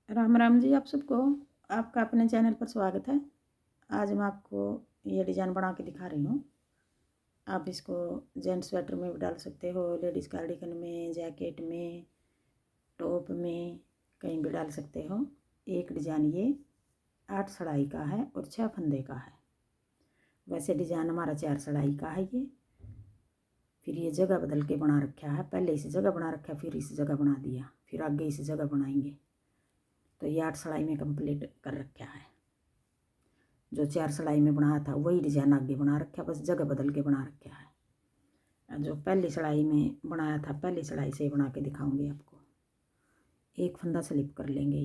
राम राम जी आप सबको। आपका अपने चैनल पर स्वागत है। आज मैं आपको ये डिज़ाइन बना के दिखा रही हूँ। आप इसको जेंट्स स्वेटर में भी डाल सकते हो, लेडीज़ कार्डिगन में, जैकेट में, टॉप में, कहीं भी डाल सकते हो। एक डिज़ाइन ये 8 सड़ाई का है और 6 फंदे का है। वैसे डिज़ाइन हमारा 4 सड़ाई का है ये। फिर ये जगह बदल के बना रखा है। पहले इस जगह बना रखा, फिर इस जगह बना दिया, फिर आगे इस जगह बनाएंगे। तो ये 8 सड़ाई में कंप्लीट कर रखा है। जो 4 सड़ाई में बनाया था वही डिजाइन आगे बना रखा, बस जगह बदल के बना रखा है। जो पहली सड़ाई में बनाया था, पहली सड़ाई से बना के दिखाऊंगी आपको। एक फंदा स्लिप कर लेंगे।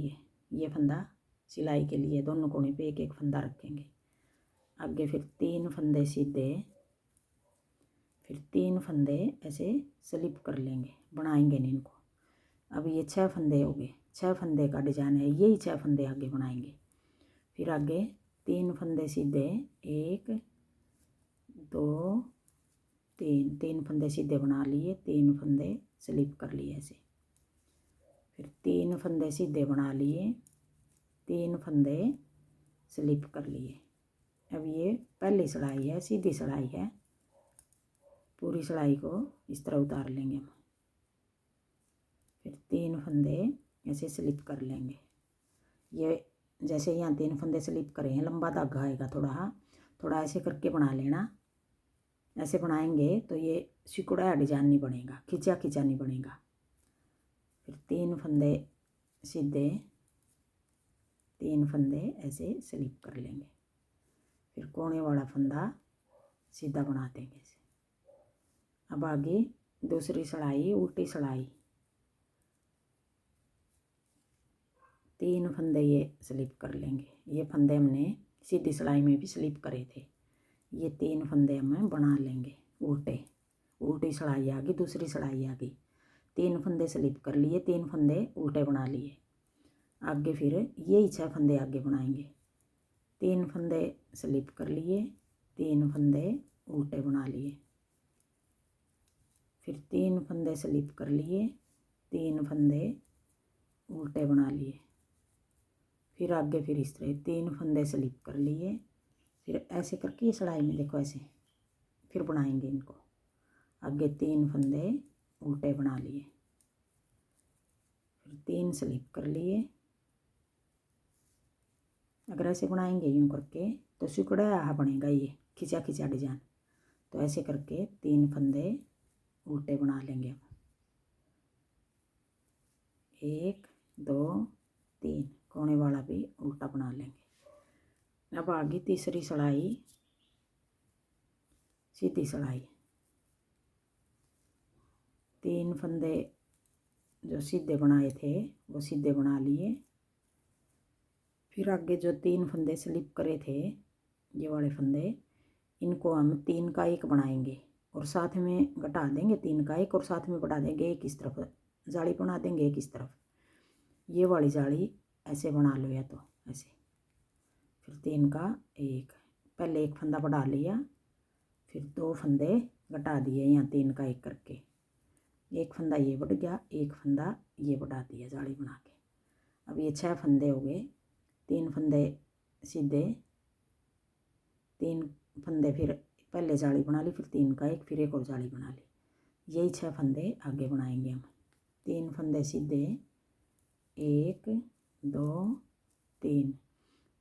ये फंदा सिलाई के लिए दोनों कोने पे एक एक फंदा रखेंगे। आगे फिर 3 फंदे सीधे, फिर 3 फंदे ऐसे स्लिप कर लेंगे, बनाएंगे नहीं इनको। अब ये 6 फंदे हो गए। 6 फंदे का डिजाइन है, यही 6 फंदे आगे बनाएंगे। फिर आगे 3 फंदे सीधे, 1 2 3 फंदे सीधे बना लिए, 3 फंदे स्लिप कर लिए ऐसे। फिर 3 फंदे सीधे बना लिए, 3 फंदे स्लिप कर लिए। अब ये पहली सिलाई है, सीधी सिलाई है। पूरी सिलाई को इस तरह उतार लेंगे हम। फिर 3 फंदे ऐसे स्लिप कर लेंगे। ये जैसे यहाँ 3 फंदे स्लिप करे हैं, लंबा धागा आएगा, थोड़ा ऐसे करके बना लेना। ऐसे बनाएंगे तो ये सिकुड़ा डिजाइन नहीं बनेगा, खिंचा खिंचा नहीं बनेगा। फिर 3 फंदे सीधे, 3 फंदे ऐसे स्लिप कर लेंगे। फिर कोने वाला फंदा सीधा बना देंगे इसे। अब आगे दूसरी सिलाई, उल्टी सिलाई, 3 फंदे ये स्लिप कर लेंगे। ये फंदे हमने सीधी सिलाई में भी स्लिप करे थे। ये 3 फंदे हम बना लेंगे उल्टी सिलाई आ गई, दूसरी सिलाई आ गई। 3 फंदे स्लिप कर लिए, 3 फंदे उल्टे बना लिए। आगे फिर यही 6 फंदे आगे बनाएंगे। 3 फंदे स्लिप कर लिए, 3 फंदे उल्टे बना लिए। फिर 3 फंदे स्लिप कर लिए, 3 फंदे उल्टे बना लिए। फिर आगे फिर इस तरह 3 फंदे स्लिप कर लिए। फिर ऐसे करके ये सिलाई में देखो ऐसे फिर बनाएंगे इनको। आगे 3 फंदे उल्टे बना लिए, फिर 3 स्लिप कर लिए। अगर ऐसे बनाएंगे यूँ करके तो सिकुड़ा बनेगा, ये खिंचा खिंचा डिजाइन। तो ऐसे करके 3 फंदे उल्टे बना लेंगे अब। 1 2 3 कोने वाला भी उल्टा बना लेंगे। अब आगे तीसरी सिलाई, सीधी सिलाई, 3 फंदे जो सीधे बनाए थे वो सीधे बना लिए। फिर आगे जो 3 फंदे स्लिप करे थे, ये वाले फंदे, इनको हम 3 का 1 बनाएंगे और साथ में घटा देंगे 3 का 1 और साथ में बढ़ा देंगे एक इस तरफ, जाली बना देंगे एक इस तरफ। ये वाली जाली ऐसे बना लो या तो ऐसे। फिर 3 का 1, पहले एक फंदा बढ़ा लिया, फिर 2 फंदे घटा दिए यहाँ 3 का 1 करके। एक फंदा ये बढ़ गया, एक फंदा ये बढ़ा दिया जाली बना के। अब ये 6 फंदे हो गए। 3 फंदे सीधे, 3 फंदे फिर पहले जाली बना ली, फिर 3 का 1, फिर एक और जाली बना ली। यही 6 फंदे आगे बनाएंगे हम। 3 फंदे सीधे, 1 2 3,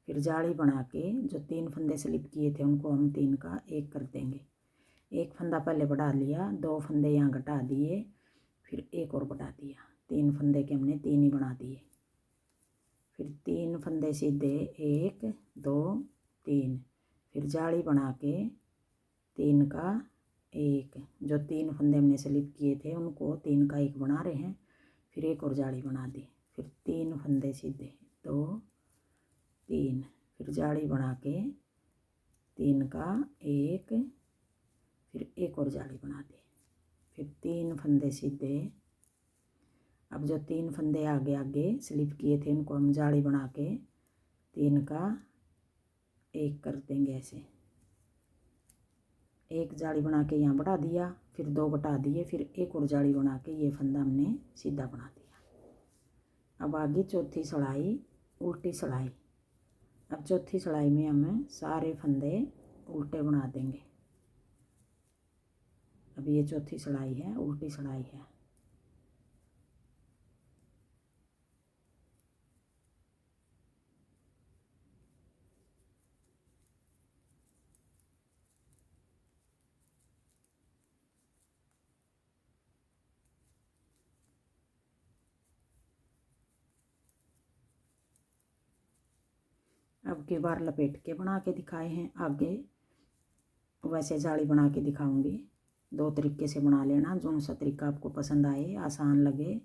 फिर जाली बना के जो 3 फंदे स्लिप किए थे उनको हम 3 का 1 कर देंगे। एक फंदा पहले बढ़ा लिया, 2 फंदे यहाँ घटा दिए, फिर एक और बढ़ा दिया। 3 फंदे के हमने 3 ही बना दिए। फिर 3 फंदे सीधे, 1 2 3, फिर जाली बना के 3 का 1, जो 3 फंदे हमने स्लिप किए थे उनको 3 का 1 बना रहे हैं। फिर एक और जाली बना दी, फिर 3 फंदे सीधे, 2 3, फिर जाली बना के 3 का 1, फिर एक और जाली बना दी, फिर 3 फंदे सीधे। अब जो 3 फंदे आगे आगे स्लिप किए थे उनको हम जाली बना के 3 का 1 कर देंगे ऐसे। एक जाली बना के यहाँ बढ़ा दिया, फिर 2 घटा दिए, फिर एक और जाली बना के ये फंदा हमने सीधा बना दिया। अब आगे चौथी सिलाई उल्टी सिलाई। अब चौथी सिलाई में हमें सारे फंदे उल्टे बना देंगे। अब ये चौथी सिलाई है, उल्टी सिलाई है। अब की बार लपेट के बना के दिखाए हैं, आगे वैसे जाली बना के दिखाऊंगी। दो तरीके से बना लेना, जो सा तरीका आपको पसंद आए, आसान लगे,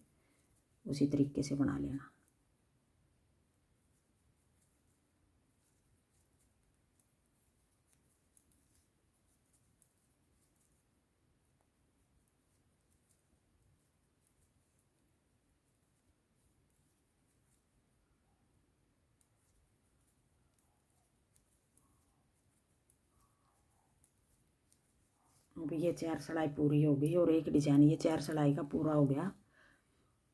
उसी तरीके से बना लेना। अब ये 4 सिलाई पूरी हो गई और एक डिजाइन ये 4 सिलाई का पूरा हो गया।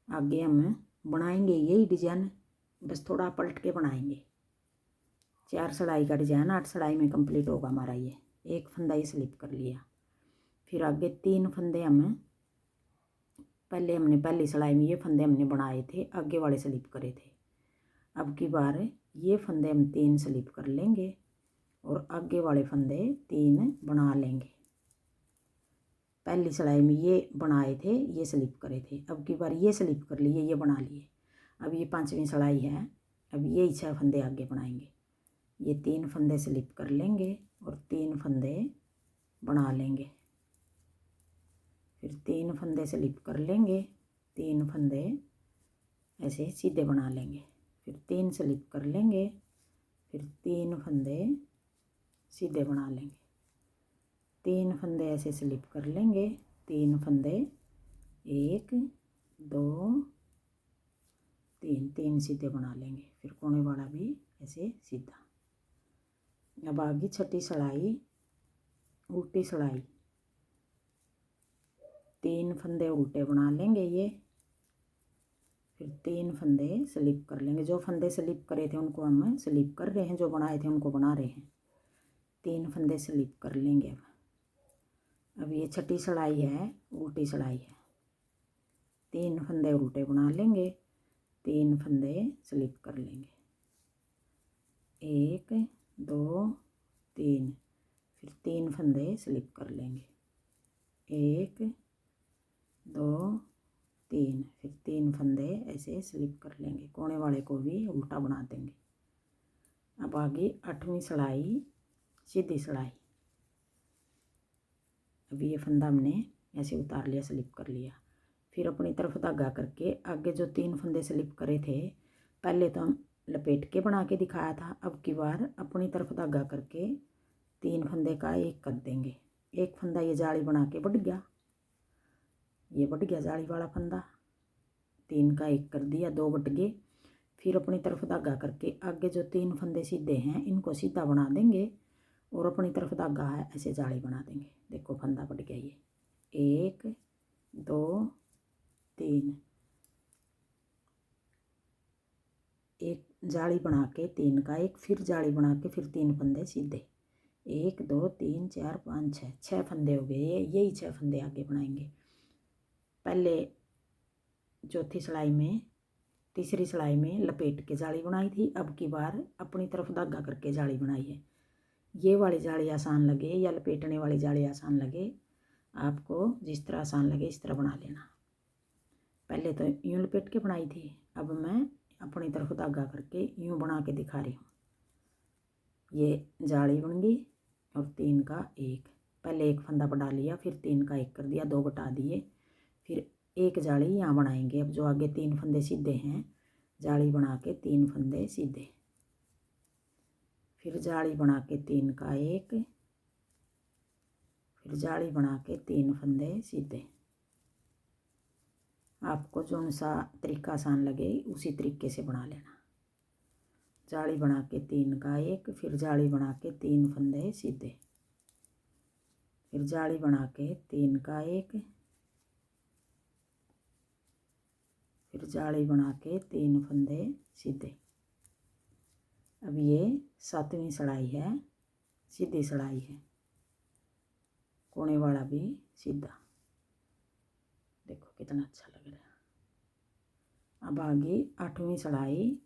आगे हम बनाएंगे यही डिजाइन, बस थोड़ा पलट के बनाएंगे। 4 सिलाई का डिजाइन 8 सिलाई में कंप्लीट होगा हमारा। ये एक फंदा ही स्लिप कर लिया। फिर आगे 3 फंदे हमें हमने पहली सिलाई में ये फंदे हमने बनाए थे, आगे वाले स्लिप करे थे। अब की बार ये फंदे हम 3 स्लिप कर लेंगे और आगे वाले फंदे 3 बना लेंगे। पहली सिलाई में ये बनाए थे, ये स्लिप करे थे, अब की बार ये स्लिप कर लिए, ये बना लिए। अब ये 5वीं सिलाई है, अब ये 6 फंदे आगे बनाएंगे। ये 3 फंदे स्लिप कर लेंगे और 3 फंदे बना लेंगे। फिर 3 फंदे स्लिप कर लेंगे, 3 फंदे ऐसे सीधे बना लेंगे। फिर 3 स्लिप कर लेंगे, फिर 3 फंदे सीधे बना लेंगे। 3 फंदे ऐसे स्लिप कर लेंगे, 3 फंदे 1 2 3 3 सीधे बना लेंगे। फिर कोने वाला भी ऐसे सीधा। अब आगे छठी सिलाई उल्टी सिलाई। 3 फंदे उल्टे बना लेंगे ये, फिर 3 फंदे स्लिप कर लेंगे। जो फंदे स्लिप करे थे उनको हम स्लिप कर रहे हैं, जो बनाए थे उनको बना रहे हैं। 3 फंदे स्लिप कर लेंगे। अब ये छठी सिलाई है, उल्टी सिलाई है। 3 फंदे उल्टे बना लेंगे, 3 फंदे स्लिप कर लेंगे। 1 2 3, फिर 3 फंदे स्लिप कर लेंगे। 1 2 3, फिर 3 फंदे ऐसे स्लिप कर लेंगे। कोने वाले को भी उल्टा बना देंगे। अब आगे 8वीं सिलाई सीधी सिलाई। अब ये फंदा हमने ऐसे उतार लिया, स्लिप कर लिया। फिर अपनी तरफ धागा करके आगे जो 3 फंदे स्लिप करे थे, पहले तो हम लपेट के बना के दिखाया था, अब की बार अपनी तरफ धागा करके 3 फंदे का एक कर देंगे। एक फंदा ये जाली बना के बढ़ गया, ये बढ़ गया जाली वाला फंदा। 3 का एक कर दिया, 2 बट गए। फिर अपनी तरफ धागा करके आगे जो 3 फंदे सीधे हैं इनको सीधा बना देंगे और अपनी तरफ धागा है ऐसे जाली बना देंगे। देखो फंदा बढ़ गया, ये 1 2 3, एक जाली बना के 3 का एक, फिर जाली बना के फिर 3 फंदे सीधे। 1 2 3 4 5 6, 6 फंदे हो गए। यही 6 फंदे आगे बनाएंगे। पहले चौथी सिलाई में तीसरी सिलाई में लपेट के जाली बनाई थी, अब की बार अपनी तरफ धागा करके जाली बनाई है। ये वाली जाली आसान लगे या लपेटने वाली जाली आसान लगे, आपको जिस तरह आसान लगे इस तरह बना लेना। पहले तो यूँ लपेट के बनाई थी, अब मैं अपनी तरफ धागा करके यूँ बना के दिखा रही हूँ। ये जाली बन गई और 3 का एक, पहले एक फंदा बढ़ा लिया, फिर 3 का एक कर दिया, 2 बटा दिए, फिर एक जाली यहाँ बनाएंगे। अब जो आगे 3 फंदे सीधे हैं, जाली बना के 3 फंदे सीधे, फिर जाली बना के 3 का एक, फिर जाली बना के 3 फंदे सीधे। आपको जो सा तरीका आसान लगे उसी तरीके से बना लेना। जाली बना के 3 का एक, फिर जाली बना के 3 फंदे सीधे, फिर जाली बना के 3 का एक, फिर जाली बना के 3 फंदे सीधे। अब ये 7वीं सिलाई है, सीधी सिलाई है, कोने वाला भी सीधा। देखो कितना अच्छा लग रहा है। अब आगे 8वीं सिलाई,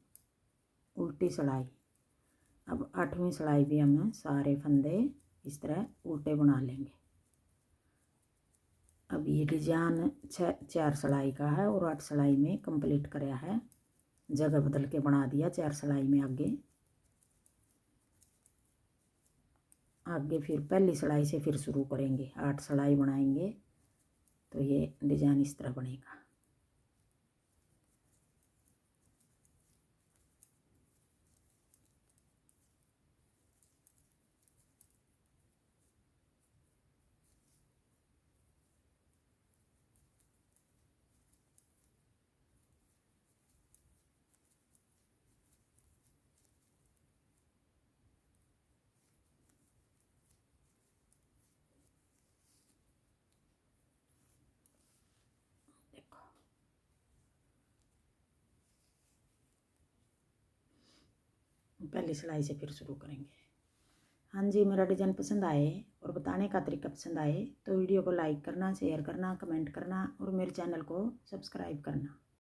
उल्टी सिलाई। अब 8वीं सिलाई भी हम सारे फंदे इस तरह उल्टे बना लेंगे। अब ये डिजाइन 4 सिलाई का है और 8 सिलाई में कंप्लीट कराया है, जगह बदल के बना दिया 4 सिलाई में। आगे फिर पहली सिलाई से फिर शुरू करेंगे, 8 सिलाई बनाएंगे तो ये डिजाइन इस तरह बनेगा। पहली सिलाई से फिर शुरू करेंगे। हाँ जी, मेरा डिज़ाइन पसंद आए और बताने का तरीका पसंद आए तो वीडियो को लाइक करना, शेयर करना, कमेंट करना और मेरे चैनल को सब्सक्राइब करना।